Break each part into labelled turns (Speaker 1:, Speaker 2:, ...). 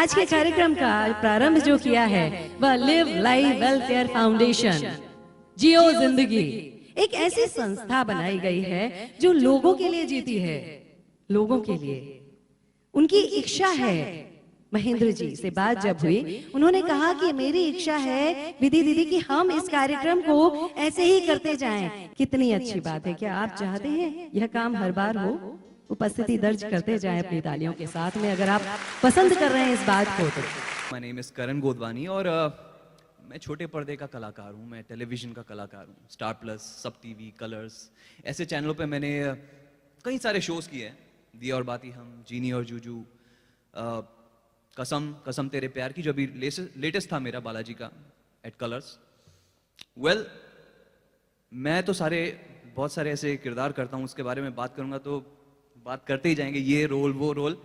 Speaker 1: आज के कार्यक्रम का प्रारंभ जो किया है वह लिव लाइफ वेलफेयर फाउंडेशन जियो जिंदगी एक ऐसी संस्था बनाई गई है जो लोगों के लिए जीती है, लोगों के लिए। उनकी इच्छा है, महेंद्र जी से बात जब हुई उन्होंने कहा कि मेरी इच्छा है विधि दीदी कि हम इस कार्यक्रम को ऐसे ही करते जाएं। कितनी अच्छी बात है। क्या आप चाहते हैं यह काम हर बार हो? उपस्थिति दर्ज करते जाएं अपनी तालियों के साथ में अगर आप पसंद कर रहे हैं इस बात को तो।
Speaker 2: माय नेम इज करण गोदवानी और मैं छोटे पर्दे का कलाकार हूँ, मैं टेलीविजन का कलाकार हूँ। स्टार प्लस, सब टीवी, कलर्स ऐसे चैनलों पे मैंने कई सारे शोज किए हैं। दिया और बाती हम, जीनी और जूजू, कसम कसम तेरे प्यार की जो अभी लेटेस्ट था मेरा बालाजी का एट कलर्स। वेल मैं तो बहुत सारे ऐसे किरदार करता हूँ, उसके बारे में बात करूंगा तो बात करते ही जाएंगे, ये रोल वो role,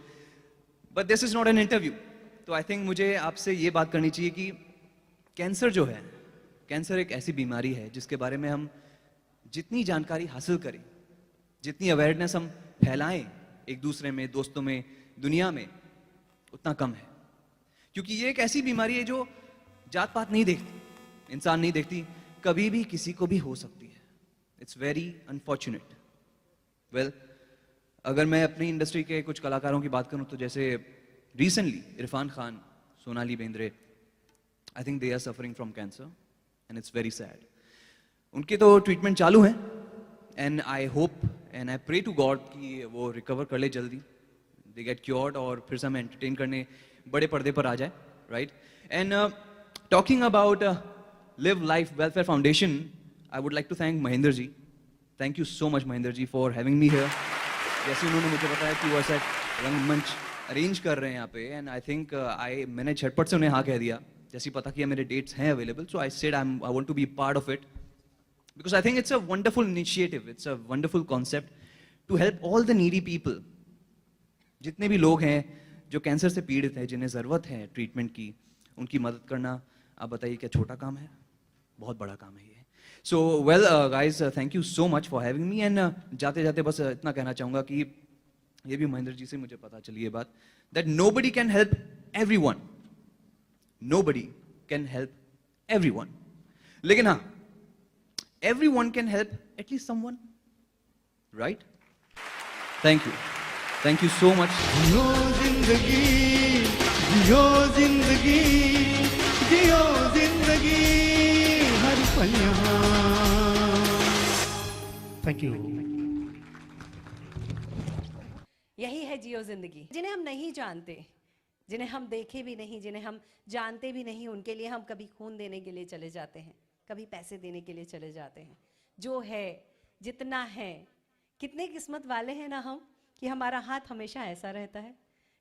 Speaker 2: but this is not an interview. तो आई थिंक मुझे आपसे ये बात करनी चाहिए कि कैंसर जो है, कैंसर एक ऐसी बीमारी है जिसके बारे में हम जितनी जानकारी हासिल करें, जितनी अवेयरनेस हम फैलाएं एक दूसरे में, दोस्तों में, दुनिया में, उतना कम है। क्योंकि ये एक ऐसी बीमारी है जो जात पात नहीं देखती, इंसान नहीं देखती, कभी भी किसी को भी हो सकती है। It's very unfortunate. वेल अगर मैं अपनी इंडस्ट्री के कुछ कलाकारों की बात करूं तो जैसे recently Irfan Khan, Sonali Bendre, I think they are suffering from cancer and it's very sad. उनके तो ट्रीटमेंट चालू है and I hope and I pray to God कि वो रिकवर कर ले जल्दी, दे गेट क्योर्ड और फिर से हमें एंटरटेन करने बड़े पर्दे पर आ जाए, right. And talking about live life welfare foundation, I would like to thank Mahendra ji. Thank you so much Mahendra ji for having me here. जैसे उन्होंने मुझे बताया कि वो ऐसा रंगमंच अरेंज कर रहे हैं यहाँ पे एंड आई थिंक मैंने झटपट से उन्हें हाँ कह दिया जैसे पता किया मेरे डेट्स हैं available. So I said I want to be part of it because I think it's a wonderful initiative, it's a wonderful concept to help all the needy people. जितने भी लोग हैं जो कैंसर से पीड़ित हैं, जिन्हें ज़रूरत है ट्रीटमेंट की, उनकी मदद करना, आप बताइए क्या छोटा काम है? बहुत बड़ा काम है ये। So well guys, thank you so much for having me and जाते जाते बस इतना कहना चाहूँगा कि ये भी महेंद्र जी से मुझे पता चली ये बात, that nobody can help everyone, nobody can help everyone, लेकिन हाँ everyone can help at least someone, right? Thank you so much.
Speaker 3: जियो जिंदगी, जियो जिंदगी, जियो जिंदगी हर पल यहाँ। Thank you.
Speaker 1: यही है जियो जिंदगी। जिन्हें हम नहीं जानते, जिन्हें हम देखे भी नहीं, जिन्हें हम जानते भी नहीं, उनके लिए हम कभी खून देने के लिए चले जाते हैं, कभी पैसे देने के लिए चले जाते हैं। जो है, जितना है, कितने किस्मत वाले हैं ना हम कि हमारा हाथ हमेशा ऐसा रहता है,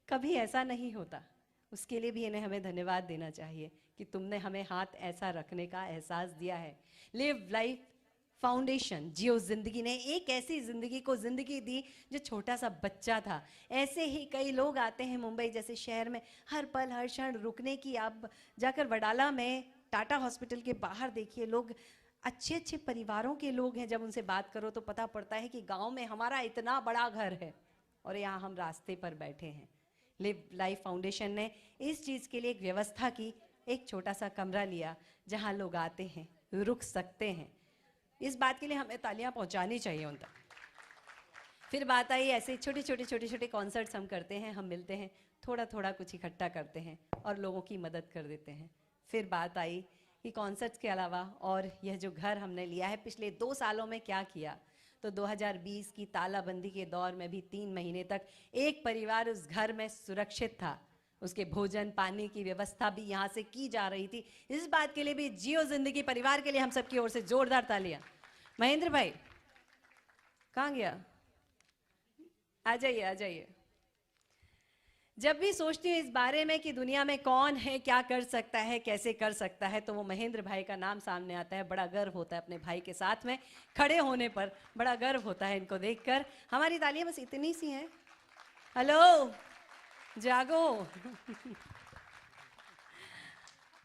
Speaker 1: कभी ऐसा नहीं होता। उसके लिए भी इन्हें हमें धन्यवाद देना चाहिए कि तुमने हमें हाथ ऐसा रखने का एहसास दिया है। लिव लाइफ फाउंडेशन जियो जिंदगी ने एक ऐसी जिंदगी को जिंदगी दी जो छोटा सा बच्चा था। ऐसे ही कई लोग आते हैं मुंबई जैसे शहर में हर पल हर क्षण रुकने की। आप जाकर वडाला में टाटा हॉस्पिटल के बाहर देखिए, लोग अच्छे अच्छे परिवारों के लोग हैं। जब उनसे बात करो तो पता पड़ता है कि गांव में हमारा इतना बड़ा घर है और यहाँ हम रास्ते पर बैठे हैं। लिव लाइफ फाउंडेशन ने इस चीज़ के लिए एक व्यवस्था की, एक छोटा सा कमरा लिया जहाँ लोग आते हैं, रुक सकते हैं। इस बात के लिए हमें तालियां पहुँचानी चाहिए उन तक। फिर बात आई ऐसे छोटे छोटे कॉन्सर्ट्स हम करते हैं, हम मिलते हैं, थोड़ा थोड़ा कुछ इकट्ठा करते हैं और लोगों की मदद कर देते हैं। फिर बात आई कि कॉन्सर्ट्स के अलावा और यह जो घर हमने लिया है, पिछले 2 सालों में क्या किया। तो 2020 की तालाबंदी के दौर में भी 3 महीने तक एक परिवार उस घर में सुरक्षित था। उसके भोजन पानी की व्यवस्था भी यहाँ से की जा रही थी। इस बात के लिए भी जियो जिंदगी परिवार के लिए हम सबकी ओर से जोरदार तालियां। महेंद्र भाई कहाँ गया? आ जाइए आ जाइए। जब भी सोचती हूँ इस बारे में कि दुनिया में कौन है, क्या कर सकता है, कैसे कर सकता है, तो वो महेंद्र भाई का नाम सामने आता है। बड़ा गर्व होता है अपने भाई के साथ में खड़े होने पर, बड़ा गर्व होता है इनको देखकर। हमारी तालियां बस इतनी सी हैं। हेलो जागो।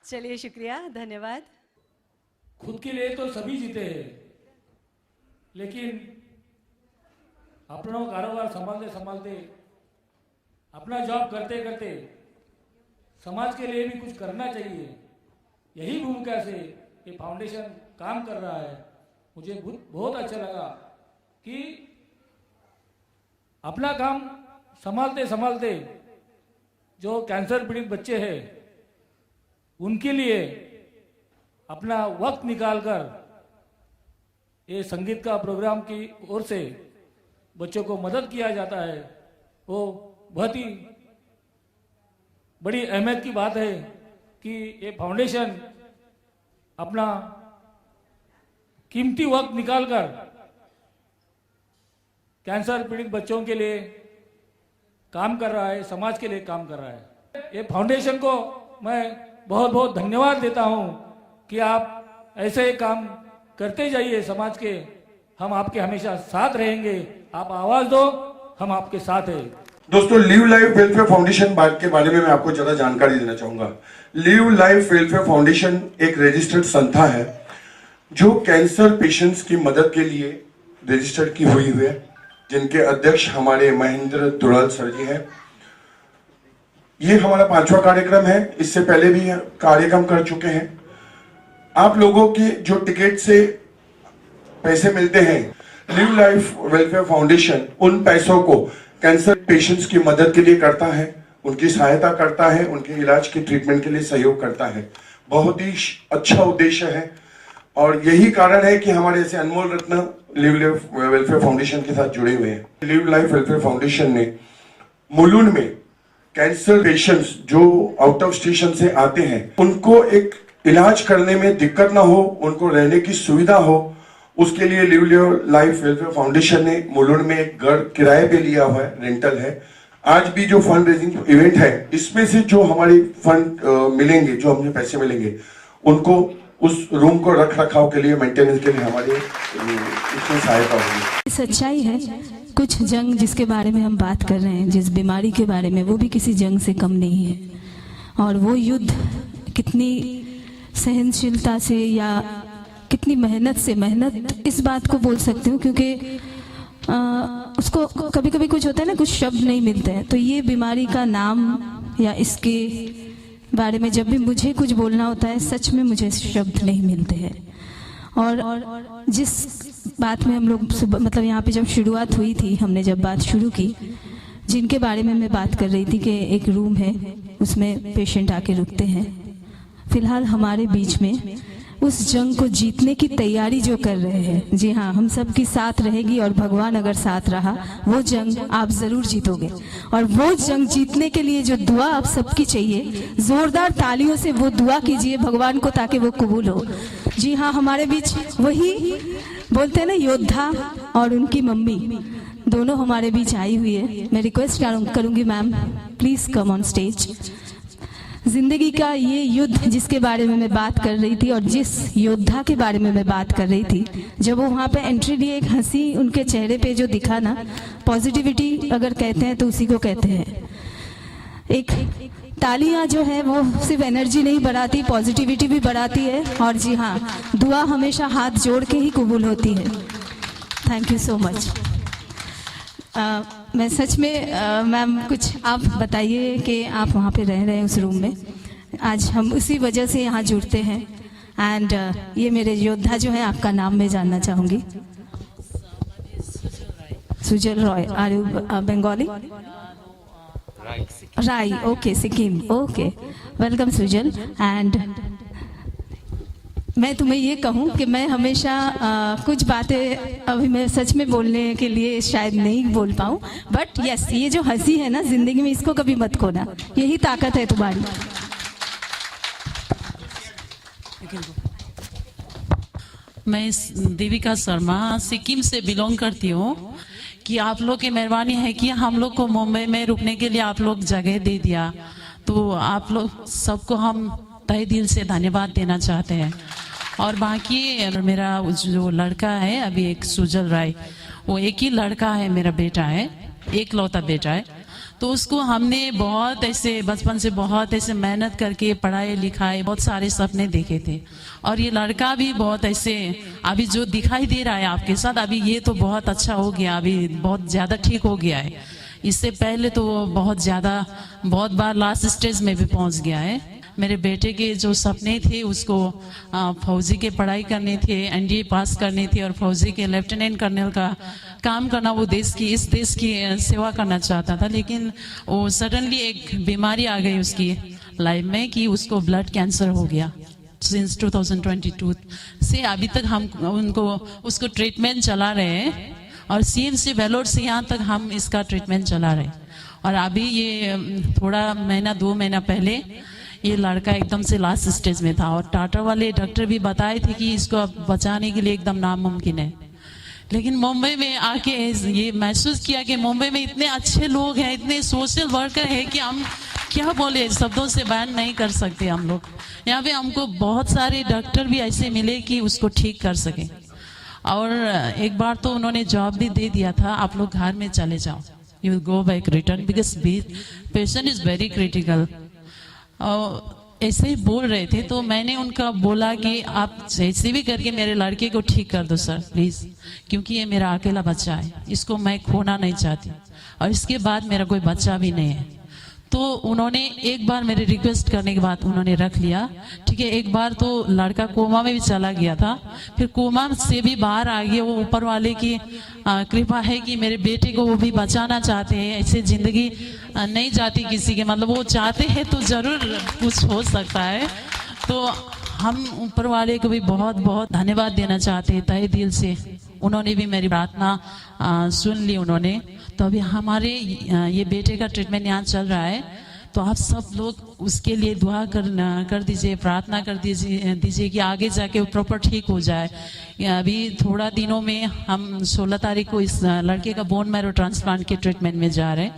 Speaker 1: चलिए शुक्रिया, धन्यवाद।
Speaker 4: खुद के लिए तो सभी जीते हैं, लेकिन अपना कारोबार संभालते संभालते, अपना जॉब करते करते समाज के लिए भी कुछ करना चाहिए, यही भूमिका से ये फाउंडेशन काम कर रहा है। मुझे बहुत अच्छा लगा कि अपना काम संभालते संभालते जो कैंसर पीड़ित बच्चे हैं उनके लिए अपना वक्त निकालकर ये संगीत का प्रोग्राम की ओर से बच्चों को मदद किया जाता है, वो बहुत ही बड़ी अहमियत की बात है कि ये फाउंडेशन अपना कीमती वक्त निकालकर कैंसर पीड़ित बच्चों के लिए काम कर रहा है, समाज के लिए काम कर रहा है। ये फाउंडेशन को मैं बहुत बहुत धन्यवाद देता हूं कि आप ऐसे काम करते जाइए समाज के, हम आपके हमेशा साथ रहेंगे। आप आवाज दो, हम आपके साथ हैं।
Speaker 5: दोस्तों, लिव लाइफ वेलफेयर फाउंडेशन के बारे में मैं आपको ज्यादा जानकारी देना चाहूंगा। लिव लाइफ वेलफेयर फाउंडेशन एक रजिस्टर्ड संस्था है जो कैंसर पेशेंट्स की मदद के लिए रजिस्टर्ड की हुई है, जिनके अध्यक्ष हमारे महेंद्र दुलाल सर जी हैं। ये हमारा 5वां कार्यक्रम है, इससे पहले भी कार्यक्रम कर चुके हैं। आप लोगों के जो टिकट से पैसे मिलते हैं, लिव लाइफ वेलफेयर फाउंडेशन उन पैसों को कैंसर पेशेंट्स की मदद के लिए करता है, उनकी सहायता करता है, उनके इलाज के ट्रीटमेंट के लिए सहयोग करता है। बहुत ही अच्छा उद्देश्य है और यही कारण है कि हमारे ऐसे अनमोल रत्न लिव लाइफ वेलफेयर फाउंडेशन के साथ जुड़े हुए हैं। लिव लाइफ वेलफेयर फाउंडेशन ने मुलुंड में कैंसर पेशेंट्स जो आउट ऑफ स्टेशन से आते हैं उनको एक इलाज करने में दिक्कत ना हो, उनको रहने की सुविधा हो, उसके लिए लिव लाइफ वेलफेयर फाउंडेशन ने मुलुंड में एक घर किराए पे लिया हुआ है, रेंटल है। आज भी जो फंड रेजिंग इवेंट है, इसमें से जो हमारे फंड मिलेंगे, जो हमें पैसे मिलेंगे, उनको उस रूम को रख रखाव के लिए, मेंटेनेंस के लिए हमारे इसमें सहायता होगी।
Speaker 6: सच्चाई है, कुछ जंग जिसके बारे में हम बात कर रहे हैं, जिस बीमारी के बारे में, वो भी किसी जंग से कम नहीं है। और वो युद्ध कितनी सहनशीलता से या कितनी मेहनत से, मेहनत इस बात को बोल सकती हूँ क्योंकि उसको कभी कभी कुछ होता है ना, कुछ शब्द नहीं मिलते हैं। तो ये बीमारी का नाम या इसके बारे में जब भी मुझे कुछ बोलना होता है, सच में मुझे शब्द नहीं मिलते हैं। और जिस बात में हम लोग मतलब यहाँ पे जब शुरुआत हुई थी, हमने जब बात शुरू की, जिनके बारे में मैं बात कर रही थी कि एक रूम है, उसमें पेशेंट आके रुकते हैं। फिलहाल हमारे बीच में उस जंग को जीतने की तैयारी जो कर रहे हैं, जी हाँ, हम सब की साथ रहेगी और भगवान अगर साथ रहा, वो जंग आप ज़रूर जीतोगे। और वो जंग जीतने के लिए जो दुआ आप सबकी चाहिए, ज़ोरदार तालियों से वो दुआ कीजिए भगवान को ताकि वो कबूल हो। जी हाँ, हमारे बीच वही बोलते हैं ना, योद्धा और उनकी मम्मी दोनों हमारे बीच आई हुई है। मैं रिक्वेस्ट करूँगी ma'am, please come on stage. जिंदगी का ये युद्ध जिसके बारे में मैं बात कर रही थी और जिस योद्धा के बारे में मैं बात कर रही थी, जब वो वहाँ पे एंट्री लिए, एक हंसी उनके चेहरे पे जो दिखा ना, पॉजिटिविटी अगर कहते हैं तो उसी को कहते हैं। एक तालियां जो है वो सिर्फ एनर्जी नहीं बढ़ाती, पॉजिटिविटी भी बढ़ाती है। और जी हाँ, दुआ हमेशा हाथ जोड़ के ही कबूल होती है। Thank you so much. मैं सच में मैम, कुछ आप बताइए कि आप वहाँ पे रह रहे हैं उस रूम में। आज हम उसी वजह से यहाँ जुड़ते हैं। एंड ये मेरे योद्धा जो है, आपका नाम मैं जानना चाहूँगी। Sujal Roy, are you Bengali? Rai, okay, Sikkim, okay, welcome Sujal. And मैं तुम्हें ये कहूँ कि मैं हमेशा कुछ बातें अभी मैं सच में बोलने के लिए शायद नहीं बोल पाऊँ, बट यस, ये जो हंसी है ना जिंदगी में, इसको कभी मत खोना, यही ताकत है तुम्हारी।
Speaker 7: मैं देविका शर्मा सिक्किम से बिलोंग करती हूँ। कि आप लोग की मेहरबानी है कि हम लोग को मुंबई में रुकने के लिए आप लोग जगह दे दिया, तो आप लोग सबको हम तहे दिल से धन्यवाद देना चाहते हैं। और बाकी मेरा जो लड़का है अभी, एक सुजल राय, वो एक ही लड़का है, मेरा बेटा है, एक लौता बेटा है। तो उसको हमने बहुत ऐसे बचपन से बहुत ऐसे मेहनत करके पढ़ाई लिखाई, बहुत सारे सपने देखे थे। और ये लड़का भी बहुत ऐसे अभी जो दिखाई दे रहा है आपके साथ, अभी ये तो बहुत अच्छा हो गया, अभी बहुत ज़्यादा ठीक हो गया है। इससे पहले तो वो बहुत बार लास्ट स्टेज में भी पहुंच गया है। मेरे बेटे के जो सपने थे उसको फौजी के पढ़ाई करनी थी, एनडीए पास करनी थी और फौजी के लेफ्टिनेंट कर्नल का काम करना, वो इस देश की सेवा करना चाहता था। लेकिन वो सडनली एक बीमारी आ गई उसकी लाइफ में कि उसको ब्लड कैंसर हो गया। सिंस 2022 से अभी तक हम उसको ट्रीटमेंट चला रहे हैं और CMC वेलोर से यहाँ तक हम इसका ट्रीटमेंट चला रहे हैं। और अभी ये थोड़ा 2 महीना पहले ये लड़का एकदम से लास्ट स्टेज में था और टाटा वाले डॉक्टर भी बताए थे कि इसको अब बचाने के लिए एकदम नामुमकिन है। लेकिन मुंबई में आके ये महसूस किया कि मुंबई में इतने अच्छे लोग हैं, इतने सोशल वर्कर हैं कि हम क्या बोले, शब्दों से बयान नहीं कर सकते हम लोग। यहाँ पे हमको बहुत सारे डॉक्टर भी ऐसे मिले कि उसको ठीक कर सके। और एक बार तो उन्होंने जॉब भी दे दिया था, आप लोग घर में चले जाओ, you go back return because patient is very critical. ऐसे ही बोल रहे थे तो मैंने उनका बोला कि आप जैसे भी करके मेरे लड़के को ठीक कर दो सर प्लीज, क्योंकि ये मेरा अकेला बच्चा है, इसको मैं खोना नहीं चाहती और इसके बाद मेरा कोई बच्चा भी नहीं है। तो उन्होंने एक बार मेरे रिक्वेस्ट करने के बाद उन्होंने रख लिया, ठीक है। एक बार तो लड़का कोमा में भी चला गया था, फिर कोमा से भी बाहर आ गया। वो ऊपर वाले की कृपा है कि मेरे बेटे को वो भी बचाना चाहते हैं। ऐसे जिंदगी नहीं जाती किसी के, मतलब वो चाहते हैं तो जरूर कुछ हो सकता है। तो हम ऊपर वाले को भी बहुत बहुत धन्यवाद देना चाहते हैं तहे दिल से। उन्होंने भी मेरी प्रार्थना सुन ली उन्होंने। तो अभी हमारे ये बेटे का ट्रीटमेंट यहाँ चल रहा है, तो आप सब लोग उसके लिए दुआ कर दीजिए, प्रार्थना कर दीजिए कि आगे जाके वो प्रॉपर ठीक हो जाए। अभी थोड़ा दिनों में हम 16 तारीख को इस लड़के का बोन मैरो ट्रांसप्लांट के ट्रीटमेंट में जा रहे हैं।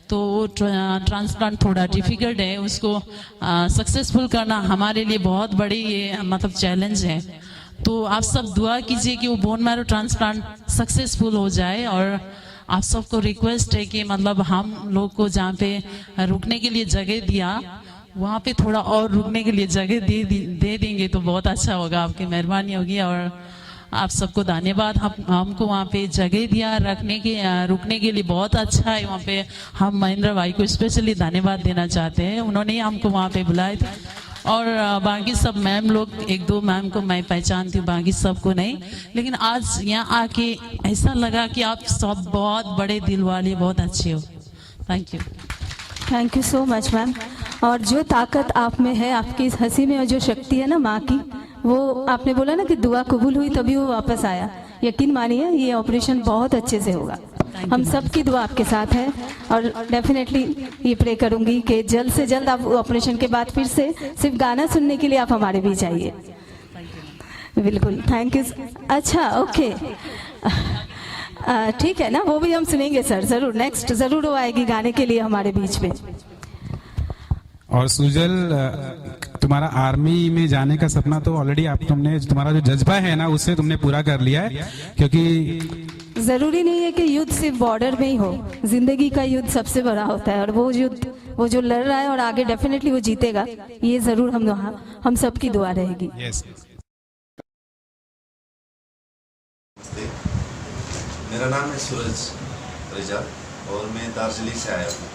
Speaker 7: तो वो ट्रांसप्लांट थोड़ा डिफिकल्ट है, उसको सक्सेसफुल करना हमारे लिए बहुत बड़ी ये मतलब चैलेंज है। तो आप सब दुआ कीजिए कि वो बोन मैरो ट्रांसप्लांट सक्सेसफुल हो जाए। और आप सबको रिक्वेस्ट है कि मतलब हम लोग को जहाँ पे रुकने के लिए जगह दिया, वहाँ पे थोड़ा और रुकने के लिए जगह दे देंगे तो बहुत अच्छा होगा, आपकी मेहरबानी होगी। और आप सबको धन्यवाद, हमको वहाँ पे जगह दिया रुकने के लिए, बहुत अच्छा है वहाँ पे। हम महेंद्र भाई को स्पेशली धन्यवाद देना चाहते हैं, उन्होंने ही हमको वहाँ पे बुलाए थे। और बाकी सब मैम लोग, 1-2 मैम को मैं पहचानती हूँ, बाकी सबको नहीं। लेकिन आज यहाँ आके ऐसा लगा कि आप सब बहुत बड़े दिल वाले, बहुत अच्छे हो।
Speaker 6: Thank you so much ma'am. और जो ताकत आप में है, आपकी इस हंसी में, और जो शक्ति है ना माँ की, वो आपने बोला ना कि दुआ कबूल हुई तभी वो वापस आया। यकीन मानिए ये ऑपरेशन बहुत अच्छे से होगा। हम सब की दुआ आपके साथ है और डेफिनेटली ये प्रे करूंगी कि जल्द से जल्द आप ऑपरेशन के बाद फिर से सिर्फ गाना सुनने के लिए आप हमारे बीच आइए। बिल्कुल, थैंक यू। अच्छा, ओके, ठीक है ना, वो भी हम सुनेंगे सर, जरूर। नेक्स्ट जरूर वो आएगी गाने के लिए हमारे बीच में।
Speaker 8: और सुजल, तुम्हारा आर्मी में जाने का सपना तो ऑलरेडी तुमने, तुम्हारा जो जज्बा है ना उससे तुमने पूरा कर लिया है। क्योंकि
Speaker 6: जरूरी नहीं है कि युद्ध सिर्फ बॉर्डर में ही हो, जिंदगी का युद्ध सबसे बड़ा होता है और वो युद्ध वो जो लड़ रहा है और आगे डेफिनेटली वो जीतेगा, ये जरूर हम सबकी दुआ रहेगी।
Speaker 9: मेरा नाम है सूरज रेजा और मैं दार्जिलिंग से आया हूँ।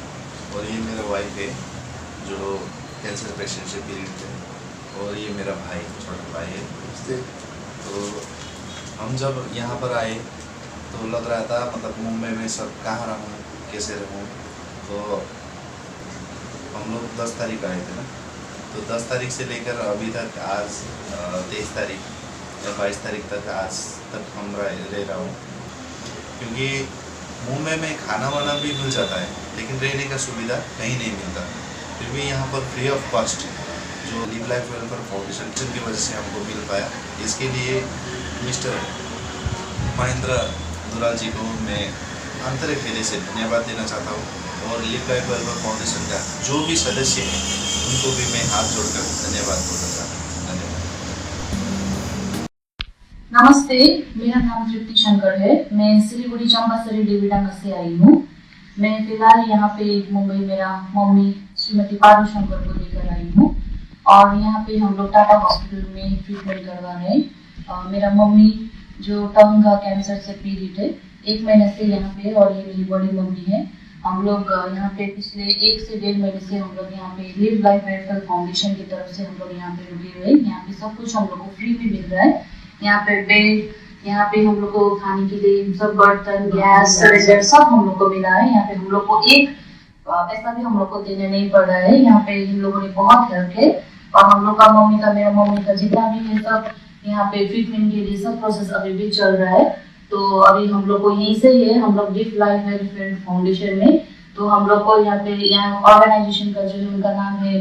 Speaker 9: और ये मेरा वाइफ है जो कैंसर पेशेंट से पीड़ित है, और ये मेरा भाई, छोटा भाई है। तो हम जब यहाँ पर आए तो लग रहा था मतलब मुंबई में सब कहाँ रहूँ, कैसे रहूँ। तो हम लोग 10 तारीख आए थे ना, तो 10 तारीख से लेकर अभी तक आज 23 तारीख या 22 तारीख तक आज तक हम रह रहा हूँ। क्योंकि मुंबई में खाना वाना भी मिल जाता है लेकिन रहने का सुविधा कहीं नहीं मिलता। फिर भी यहाँ पर फ्री ऑफ कॉस्ट जो लिव लाइफ वेलफेयर फाउंडेशन की वजह से हमको मिल पाया। इसके लिए मिस्टर महेंद्र दुलाल जी को मैं आंतरिक हृदय से धन्यवाद देना चाहता हूँ। और लिव लाइफ वेलफेयर फाउंडेशन का जो भी सदस्य हैं उनको भी मैं हाथ जोड़कर धन्यवाद बोलना चाहता हूँ। धन्यवाद।
Speaker 10: नमस्ते, मेरा नाम तृप्ति शंकर है। मैं सिलीगुड़ी चंपासरी डेविडांगा से आई हूँ। मैं फिलहाल यहाँ पे मुंबई मेरा मम्मी श्रीमती पारू शंकर को लेकर आई हूँ और यहाँ पे हम लोग टाटा हॉस्पिटल में ट्रीटमेंट करवा रहे हैं। मेरा मम्मी जो टंग का कैंसर से पीड़ित है, 1 महीने से यहाँ पे, और ये मेरी बड़ी मम्मी है हम लोग यहाँ पे पिछले 1 से 1.5 महीने से हम लोग यहाँ पे लिव लाइफ वेलफेयर फाउंडेशन की तरफ से हम लोग यहाँ पे रुके हुए। यहाँ पे सब कुछ हम लोग को फ्री में मिल रहा है। यहाँ पे बेड, यहाँ पे हम लोग को खाने के लिए सब बर्तन, गैस सिलेंडर सब हम लोग को मिला है। यहाँ पे हम लोग को एक पैसा भी हम लोग को देने नहीं पड़ रहा है। यहाँ पे इन लोगों ने बहुत हेल्प है। और हम लोग का मेरा मम्मी का जितना भी है सब यहाँ पे ट्रीटमेंट के लिए सब प्रोसेस अभी भी चल रहा है। तो अभी हम लोग को यहीं से ही है, हम लोग लिव लाइफ वेलफेयर फाउंडेशन में। तो हम लोग को यहाँ ऑर्गेनाइजेशन का जो है उनका नाम है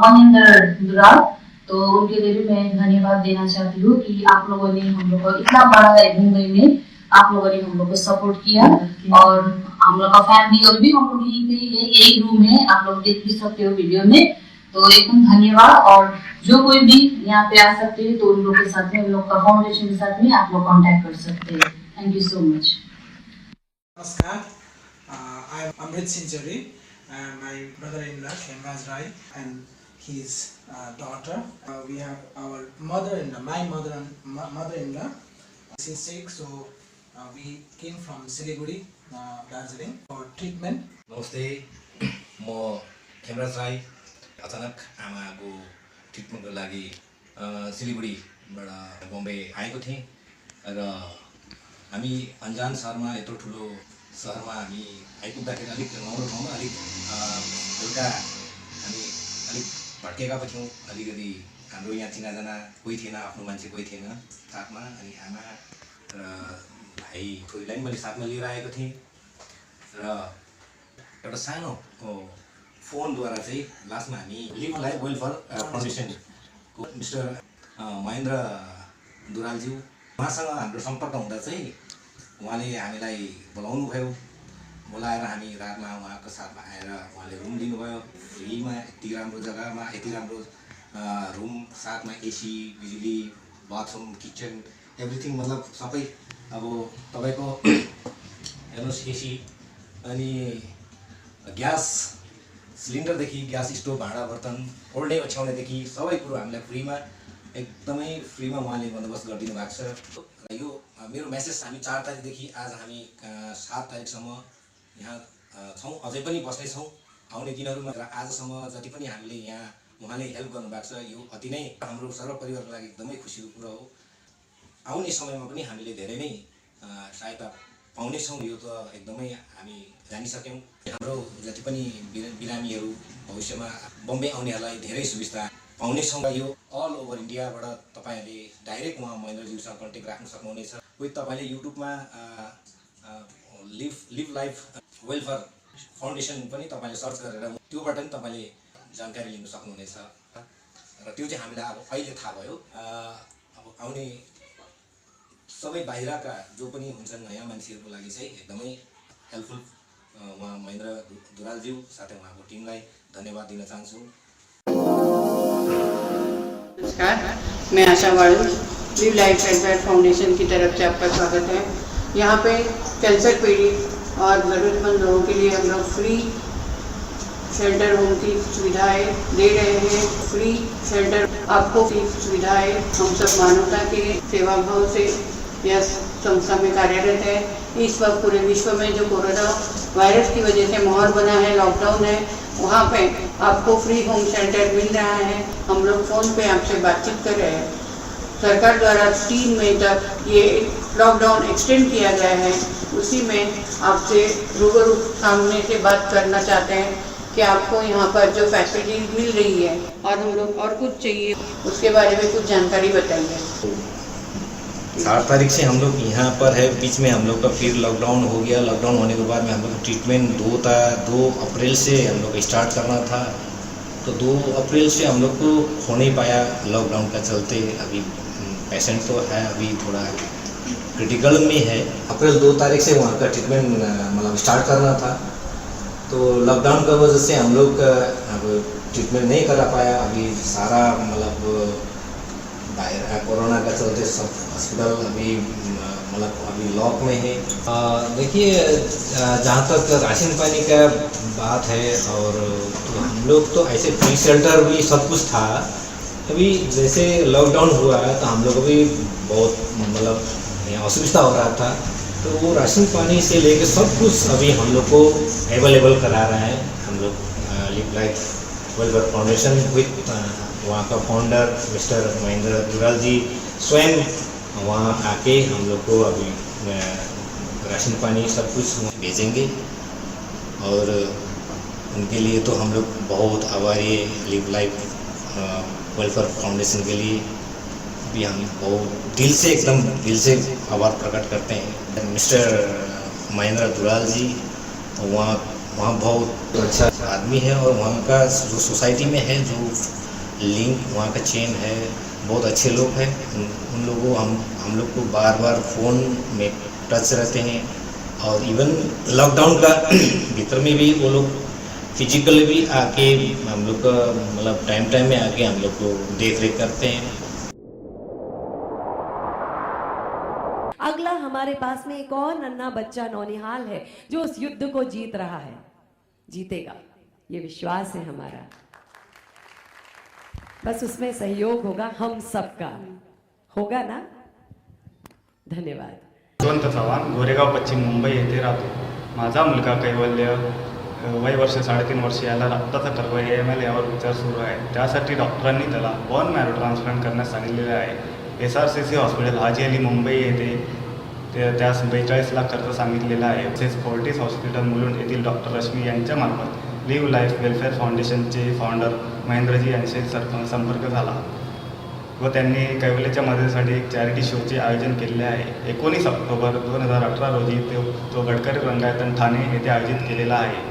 Speaker 10: मनिंदर दुराल। तो उनके लिए भी मैं धन्यवाद देना चाहती हूँ कि आप लोगों ने हम लोग को इतना बड़ा मुंबई में आप लोगों ने हम लोग को सपोर्ट किया। और हम लोग का फैमिली और भी हम लोग यहीं पे है, यही रूम है, आप लोग देख भी सकते हो वीडियो में। तो एकदम धन्यवाद। और जो कोई भी यहाँ पे आ सकते हैं तो उन लोग के साथ में, उन लोग का फाउंडेशन के साथ में आप लोग कांटेक्ट कर सकते हैं। Thank you so much.
Speaker 11: Namaskar. I am Amrit Sinjari and my brother-in-law Khemraj Rai and his daughter. We have our mother-in-law, my mother-in-law. She's sick, so we came from Siliguri, Darjeeling for treatment.
Speaker 12: नमस्ते, म खेमराज राई। अचानक आमाको ट्रिटमेन्टको लागि सिलिगुडीबाट बम्बे आएको थिएँ र हामी अन्जान सहरमा, यत्रो ठुलो सहरमा हामी आइपुग्दाखेरि अलिक नौलो ठाउँमा अलिक बेलुका हामी अलिक भड्केका पो थियौँ। अलिकति हाम्रो यहाँ चिनाजाना कोही थिएन, आफ्नो मान्छे कोही थिएन साथमा। अनि आमा र भाइ छोरीलाई पनि मैले साथमा लिएर आएको थिएँ र एउटा सानो फोनद्वारा चाहिँ लास्टमा हामी लिभ लाइफ वेलफेयर फाउन्डेसनको मिस्टर महेन्द्र दुरालज्यू उहाँसँग हाम्रो सम्पर्क हुँदा चाहिँ उहाँले हामीलाई बोलाउनु भयो। बोलाएर हामी रातमा उहाँको साथमा आएर उहाँले रुम दिनुभयो फ्रीमा। यति राम्रो जग्गामा यति राम्रो रुम, साथमा एसी, बिजुली, बाथरुम, किचन, एभ्रिथिङ, मतलब सबै। अब तपाईँको हेर्नुहोस् एसी, अनि ग्यास सिलिन्डरदेखि ग्यास स्टोभ, भाँडा बर्तन, ओल्डे ओछ्याउनेदेखि सबै कुरो हामीलाई फ्रीमा, एकदमै फ्रीमा उहाँले बन्दोबस्त गरिदिनु भएको छ। र यो मेरो मेसेज, हामी 4 तारिकदेखि आज हामी 7 तारिकसम्म यहाँ छौँ, अझै पनि बस्नेछौँ आउने दिनहरूमा। र आजसम्म जति पनि हामीले यहाँ उहाँले हेल्प गर्नुभएको छ, यो अति नै हाम्रो सर्व परिवारको लागि एकदमै खुसीको कुरा हो। आउने समयमा पनि हामीले धेरै नै सहायता पाउनेछौँ, यो त एकदमै हामी जानिसक्यौँ। हाम्रो जति पनि बिरामीहरू भविष्यमा बम्बे आउनेहरूलाई धेरै सुविस्ता पाउनेछौँ। यो अल ओभर इन्डियाबाट तपाईँहरूले डाइरेक्ट उहाँ महेन्द्रज्यूसँग कन्ट्याक्ट राख्न सक्नुहुनेछ। कोही तपाईँले युट्युबमा लिभ लाइफ वेलफेयर फाउन्डेसन पनि तपाईँले सर्च गरेर त्योबाट पनि तपाईँले जानकारी लिन सक्नुहुनेछ। र त्यो चाहिँ हामीलाई अब अहिले थाहा भयो। अब आउने सबै बाहिरका जो पनि हुन्छन् नयाँ मान्छेहरूको लागि चाहिँ एकदमै हेल्पफुल उहाँ महेन्द्र दुरालज्यू साथै उहाँको टिमलाई धन्यवाद दिन चाहन्छु।
Speaker 13: नमस्कार, मैं आशा वाड़ू, लिव लाइफ वेलफेयर फाउंडेशन की तरफ से आपका स्वागत है। यहाँ पे कैंसर पीड़ित और ज़रूरतमंद लोगों के लिए हम लोग फ्री शेल्टर होम की सुविधाएं दे रहे हैं। फ्री शेल्टर आपको की सुविधाएं हम सब मानवता के सेवा भाव से यह संस्था में कार्यरत है। इस वक्त पूरे विश्व में जो कोरोना वायरस की वजह से माहौल बना है, लॉकडाउन है, वहाँ पे आपको फ्री होम शेल्टर मिल रहा है। हम लोग फ़ोन पे आपसे बातचीत कर रहे हैं। सरकार द्वारा 3 मई तक ये लॉकडाउन एक्सटेंड किया गया है, उसी में आपसे रूबरू सामने से बात करना चाहते हैं कि आपको यहाँ पर जो फैसिलिटीज मिल रही है और हम लोग और कुछ चाहिए, उसके बारे में कुछ जानकारी बताइए।
Speaker 12: 7 तारीख से हम लोग यहाँ पर है। बीच में हम लोग का फिर लॉकडाउन हो गया। लॉकडाउन होने के बाद में हम लोग का ट्रीटमेंट 2 अप्रैल से हम लोग स्टार्ट करना था, तो 2 अप्रैल से हम लोग को हो नहीं पाया लॉकडाउन का चलते। अभी पेशेंट तो है, अभी थोड़ा क्रिटिकल में है। अप्रैल 2 तारीख से वहाँ का ट्रीटमेंट मतलब स्टार्ट करना था, तो लॉकडाउन की वजह से हम लोग अब ट्रीटमेंट नहीं करा पाया। अभी सारा मतलब कोरोना का चलते सब हॉस्पिटल अभी मतलब अभी लॉक में है। देखिए, जहाँ तक राशन पानी का बात है, और तो हम लोग तो ऐसे फ्री शेल्टर भी सब कुछ था। अभी जैसे लॉकडाउन हुआ तो हम लोग को भी बहुत मतलब असुविधा हो रहा था। तो वो राशन पानी से लेकर सब कुछ अभी हम लोग को अवेलेबल करा रहा है। हम लोग live life welfare foundation with वहाँ का फाउंडर मिस्टर महेंद्र दुराल जी स्वयं वहाँ आके हम लोग को अभी राशन पानी सब कुछ भेजेंगे। और उनके लिए तो हम लोग बहुत आभारी है। लिव लाइफ वेलफेयर फाउंडेशन के लिए भी हम बहुत दिल से एकदम दिल से आभार प्रकट करते हैं। मिस्टर महेंद्र दुराल जी वहाँ बहुत अच्छा आदमी है और वहाँ का जो सोसाइटी में है जो लिंक वहाँ का चेन है बहुत अच्छे लोग हैं। उन लोगों हम लोग को बार बार फ़ोन में टच रहते हैं और इवन लॉकडाउन का भीतर में भी वो लोग फिजिकली भी आके हम लोग का मतलब टाइम में आके हम लोग को देख रेख करते हैं।
Speaker 1: अगला हमारे पास में एक और नन्हा बच्चा नौनिहाल है जो उस युद्ध को जीत रहा है, जीतेगा, ये विश्वास है हमारा। बस उसमें सहयोग होगा हम सबका, होगा ना? धन्यवाद।
Speaker 14: यशवंत चव्हाण, गोरेगाव पश्चिम मुंबई येथे राहतो। माझा मुलगा कैवल्य वय वर्ष 3.5 वर्ष याला रक्ताचा कर्करोग AML यावर उपचार सुरू आहे। त्यासाठी डॉक्टरांनी त्याला बोन मॅरो ट्रान्सप्लांट करण्यास सांगितलेले आहे। SRCC हॉस्पिटल हाजी अली मुंबई येथे त्यास 42 लाख खर्च सांगितलेला आहे। तसेच फोर्टिस हॉस्पिटल मुलुंड येथील डॉक्टर रश्मी यांच्यामार्फत लिव लाईफ वेलफेअर फाउंडेशनचे फाउंडर महेंद्रजी यांचे संपर्क झाला व त्यांनी कैवल्याच्या मदतीसाठी एक चॅरिटी शोचे आयोजन केलेले आहे। 19 ऑक्टोबर 2018 रोजी तो गडकरी रंगायतन ठाणे येथे आयोजित केलेला आहे।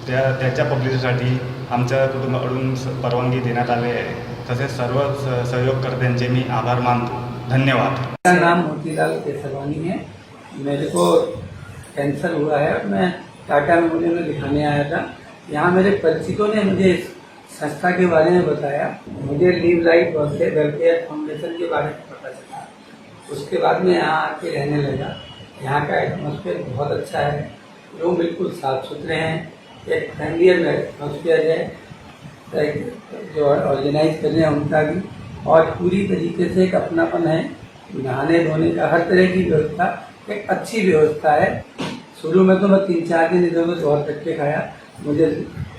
Speaker 14: त्याच्या पब्लिसिटीसाठी आमच्या कुटुंबाकडून परवानगी देण्यात आली आहे। तसेच सर्व सहयोगकर्त्यांचे मी आभार मानतो। धन्यवाद।
Speaker 11: मेरा नाम मोतीलाल केसरवानी है। मेरे को कैंसर हुआ है और मैं टाटा मेमोरियल में दिखाने आया था। यहाँ मेरे परिचितों ने मुझे इस संस्था के बारे में बताया। मुझे लिव लाइफ वेलफेयर फाउंडेशन के बारे में पता चला। उसके बाद में यहाँ आके रहने लगा। यहाँ का एटमॉस्फेयर बहुत अच्छा है, लोग बिल्कुल साफ सुथरे हैं, एक फैमिली एटमॉस्फेयर है जो ऑर्गेनाइज कर रहे हैं उनका भी, और पूरी तरीके से एक अपनापन है। नहाने धोने का हर तरह की व्यवस्था एक अच्छी व्यवस्था है। शुरू में तो मैं 3-4 दिन इधर उधर बहुत धक्के खाया, मुझे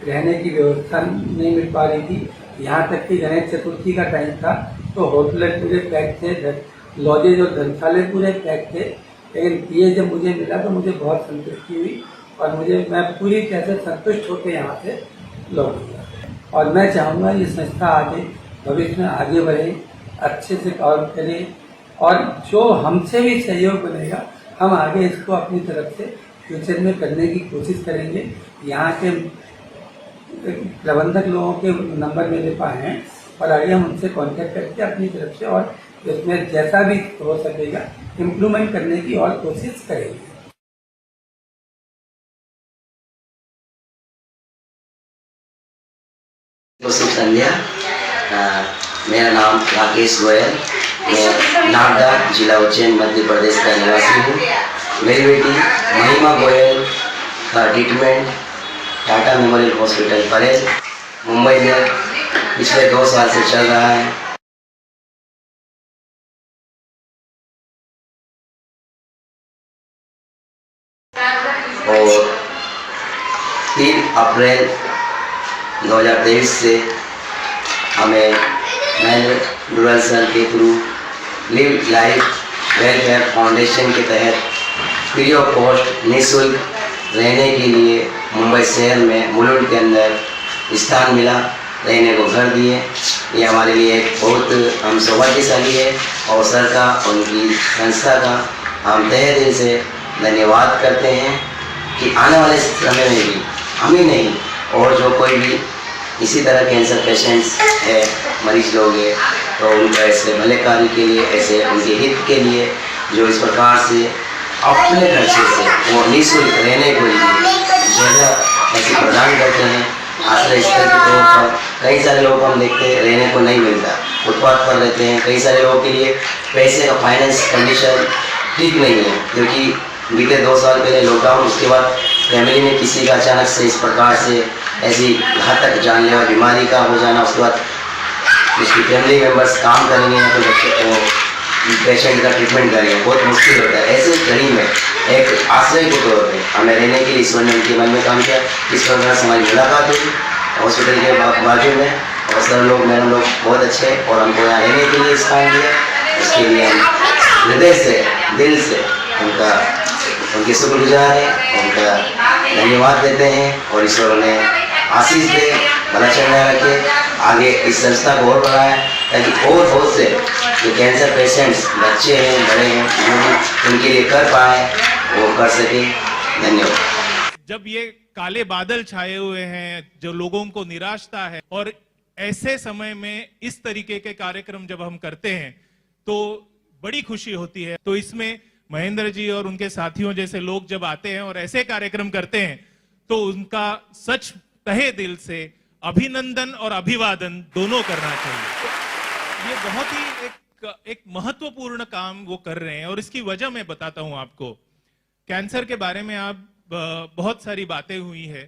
Speaker 11: रहने की व्यवस्था नहीं मिल पा रही थी। यहाँ तक कि गणेश चतुर्थी का टाइम था तो होटल पूरे पैक थे, लॉजेज और धर्मशाले पूरे पैक थे। लेकिन ये जब मुझे मिला तो मुझे बहुत संतुष्टि हुई और मैं पूरी तरह से संतुष्ट होकर यहाँ से लौट गया। और मैं चाहूँगा ये संस्था आगे भविष्य में आगे बढ़े, अच्छे से काम करे और जो हमसे भी सहयोग बनेगा हम आगे इसको अपनी तरफ से फ्यूचर में करने की कोशिश करेंगे। यहाँ के प्रबंधक लोगों के नंबर मेरे पास हैं और आगे हम उनसे कांटेक्ट करके अपनी तरफ से और इसमें जैसा भी हो सकेगा इम्प्रूवमेंट करने की और कोशिश करेंगे।
Speaker 15: संध्या, मेरा नाम राकेश गोयल, मैं नागदा जिला उज्जैन मध्य प्रदेश का निवासी हूँ। मेरी बेटी महिमा गोयल का treatment Tata memorial hospital Parel Mumbai में पिछले 2 साल से चल रहा है। और 3 अप्रैल 2023 से हमें महेंद्र दुराल सर के through live life welfare foundation के तहत फ्री ऑफ कॉस्ट निःशुल्क रहने के लिए मुंबई शहर में मुलुंड के अंदर स्थान मिला, रहने को घर दिए। ये हमारे लिए एक बहुत हम सौभाग्यशाली है और सर का और उनकी संस्था का हम तहे दिल से धन्यवाद करते हैं कि आने वाले समय में भी हम ही नहीं और जो कोई भी इसी तरह कैंसर पेशेंट्स है, मरीज लोग हैं, तो उनका ऐसे भले कार्य के लिए, ऐसे उनके हित के लिए जो इस प्रकार से अपने खर्चे से वो निःशुल्क रहने को लिए जगह ऐसी प्रदान करते हैं। आश्रय स्थल के तौर पर कई सारे लोग हम देखते हैं रहने को नहीं मिलता, फुटपाथ पर रहते हैं। कई सारे लोगों के लिए पैसे का फाइनेंस कंडीशन ठीक नहीं है, क्योंकि बीते 2 साल पहले लॉकडाउन, उसके बाद फैमिली में किसी का अचानक से इस प्रकार से ऐसी घातक जानलेवा बीमारी का हो जाना, उसके बाद उसकी फैमिली मेम्बर्स काम करेंगे तो बच्चे को पेशेंट का ट्रीटमेंट कर रहे हैं, बहुत मुश्किल होता है। ऐसे घड़ी में एक आश्रय के तौर पे हमें रहने के लिए ईश्वर ने उनके मन में काम किया। इस प्रकार से हमारी मुलाकात हुई हॉस्पिटल के बाजू में, और सर लोग मैडम लोग बहुत अच्छे और हमको यहाँ रहने के लिए स्थान दिया। उसके लिए हम हृदय से दिल से उनके शुक्रगुजार हैं, उनका धन्यवाद देते हैं। और ईश्वर उन्हें आशीष दे, भला चंगा रखे, आगे इस संस्था को और बढ़ाए ताकि और बहुत से जो कैंसर पेशेंट्स बच्चे हैं, बड़े हैं, जो उनके लिए कर पाए वो कर सके। धन्यवाद।
Speaker 16: जब ये काले बादल छाए हुए हैं, जो लोगों को निराशता है, और ऐसे समय में इस तरीके के कार्यक्रम जब हम करते हैं तो बड़ी खुशी होती है। तो इसमें महेंद्र जी और उनके साथियों जैसे लोग जब आते हैं और ऐसे कार्यक्रम करते हैं तो उनका सच तहे दिल से अभिनंदन और अभिवादन दोनों करना चाहिए। ये बहुत ही एक महत्वपूर्ण काम वो कर रहे हैं, और इसकी वजह मैं बताता हूं आपको। कैंसर के बारे में आप बहुत सारी बातें हुई है।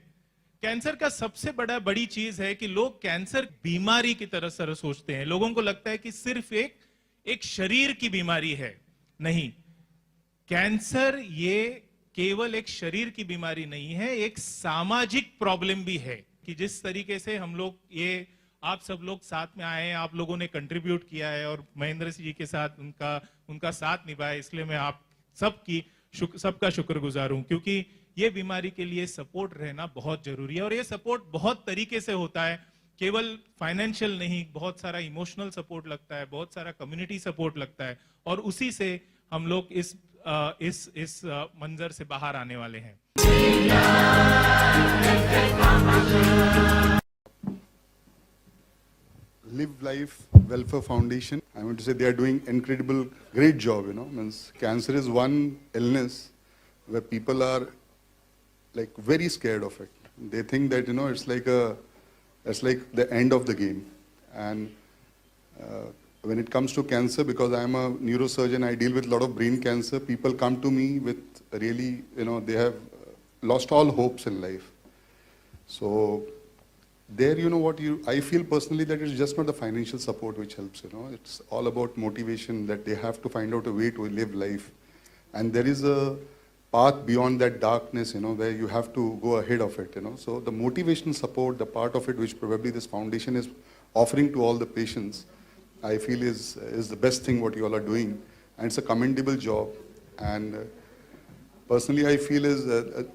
Speaker 16: कैंसर का सबसे बड़ी चीज है कि लोग कैंसर बीमारी की तरह से सोचते हैं। लोगों को लगता है कि सिर्फ एक शरीर की बीमारी है। नहीं, कैंसर ये केवल एक शरीर की बीमारी नहीं है, एक सामाजिक प्रॉब्लम भी है। कि जिस तरीके से हम लोग आप सब लोग साथ में आए हैं, आप लोगों ने कंट्रीब्यूट किया है और महेंद्र जी के साथ उनका साथ निभाया, इसलिए मैं आप सबका शुक्रगुजार हूं। क्योंकि ये बीमारी के लिए सपोर्ट रहना बहुत जरूरी है, और ये सपोर्ट बहुत तरीके से होता है, केवल फाइनेंशियल नहीं, बहुत सारा इमोशनल सपोर्ट लगता है, बहुत सारा कम्युनिटी सपोर्ट लगता है, और उसी से हम लोग इस मंजर से बाहर आने वाले हैं।
Speaker 17: Live Life Welfare Foundation, I want to say they are doing incredible, great job, means cancer is one illness where people are like very scared of it. They think that, it's like the end of the game. And when it comes to cancer, because I am a neurosurgeon, I deal with a lot of brain cancer. People come to me with really, they have lost all hopes in life. So there, I feel personally that it's just not the financial support which helps, it's all about motivation, that they have to find out a way to live life. And there is a path beyond that darkness, where you have to go ahead of it, So the motivation support, the part of it which probably this foundation is offering to all the patients, I feel is the best thing what you all are doing. And it's a commendable job. And personally, I feel is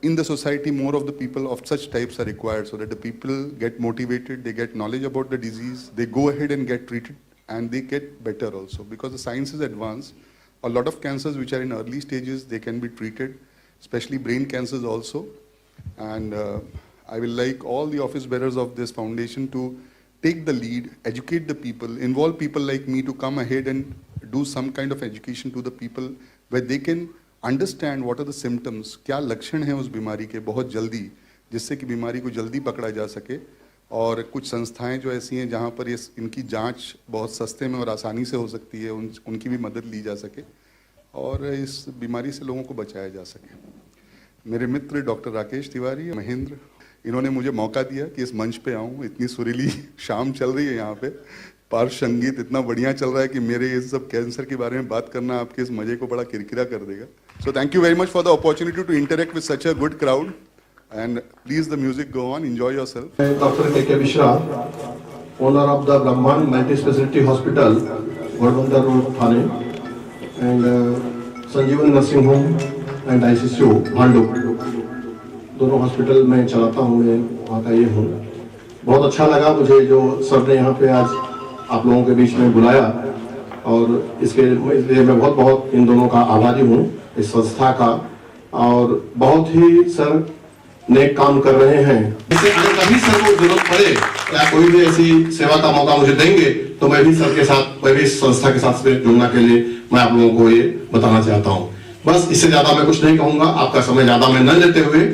Speaker 17: in the society, more of the people of such types are required, so that the people get motivated, they get knowledge about the disease, they go ahead and get treated, and they get better also. Because the science is advanced, a lot of cancers which are in early stages, they can be treated, especially brain cancers also. And I will like all the office bearers of this foundation to take the lead, educate the people, involve people like me to come ahead and do some kind of education to the people where they can understand what are the symptoms, क्या लक्षण हैं उस बीमारी के बहुत जल्दी, जिससे कि बीमारी को जल्दी पकड़ा जा सके। और कुछ संस्थाएं जो ऐसी हैं जहां पर इनकी जांच बहुत सस्ते में और आसानी से हो सकती है, उनकी भी मदद ली जा सके और इस बीमारी से लोगों को बचाया जा सके। मेरे मित्र डॉक्टर राकेश तिवारी, महेंद्र, इन्होंने मुझे मौका दिया कि इस मंच पे आऊँ। इतनी सुरीली शाम चल रही है यहाँ पे, पार्श्व संगीत इतना बढ़िया चल रहा है कि मेरे ये सब कैंसर के बारे में बात करना आपके इस मजे को बड़ा किरकिरा कर देगा। So thank you very much for the opportunity to interact with such a good crowd, and please the music go on, enjoy yourself.
Speaker 18: Dr. K.K. Mishra, owner of the Brahman Multi-Speciality Hospital, Ghodbunder Road, Thane, and Sanjeevan Nursing Home and ICCU, Bhandu. दोनों hospital में चलाता हूँ, मैं वहाँ का ये हूँ। बहुत अच्छा लगा मुझे जो सर ने यहाँ पे आज आप लोगों के बीच में बुलाया, और इसके लिए मैं बहुत बहुत इन दोनों का आभारी हूँ, इस संस्था का। और बहुत ही सर नेक काम कर रहे हैं। इससे अगर कभी सर को जरूरत पड़े या कोई भी ऐसी सेवा का मौका मुझे देंगे तो मैं भी सर के साथ, मैं भी इस संस्था के साथ जुड़ने के लिए मैं आप लोगों को ये बताना चाहता हूँ। बस इससे ज्यादा मैं कुछ नहीं कहूँगा, आपका समय ज्यादा मैं न लेते हुए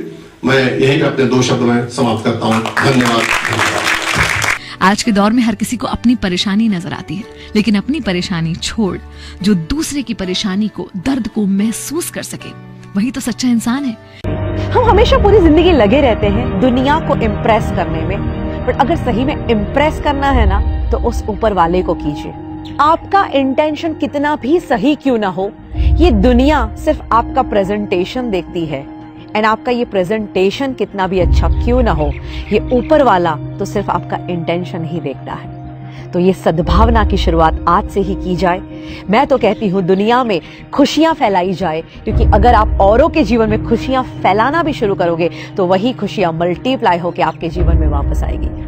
Speaker 18: मैं यहीं पे अपने 2 शब्द में समाप्त करता हूँ। धन्यवाद।
Speaker 19: आज के दौर में हर किसी को अपनी परेशानी नजर आती है, लेकिन अपनी परेशानी छोड़ जो दूसरे की परेशानी को, दर्द को महसूस कर सके, वही तो सच्चा इंसान है।
Speaker 20: हम हमेशा पूरी जिंदगी लगे रहते हैं दुनिया को इम्प्रेस करने में, पर अगर सही में इम्प्रेस करना है ना तो उस ऊपर वाले को कीजिए। आपका इंटेंशन कितना भी सही क्यों ना हो, ये दुनिया सिर्फ आपका प्रेजेंटेशन देखती है। एंड आपका ये प्रेजेंटेशन कितना भी अच्छा क्यों ना हो, ये ऊपर वाला तो सिर्फ आपका इंटेंशन ही देखता है। तो ये सद्भावना की शुरुआत आज से ही की जाए। मैं तो कहती हूँ दुनिया में खुशियाँ फैलाई जाए, क्योंकि अगर आप औरों के जीवन में खुशियाँ फैलाना भी शुरू करोगे तो वही खुशियाँ मल्टीप्लाई होकर आपके जीवन में वापस आएगी।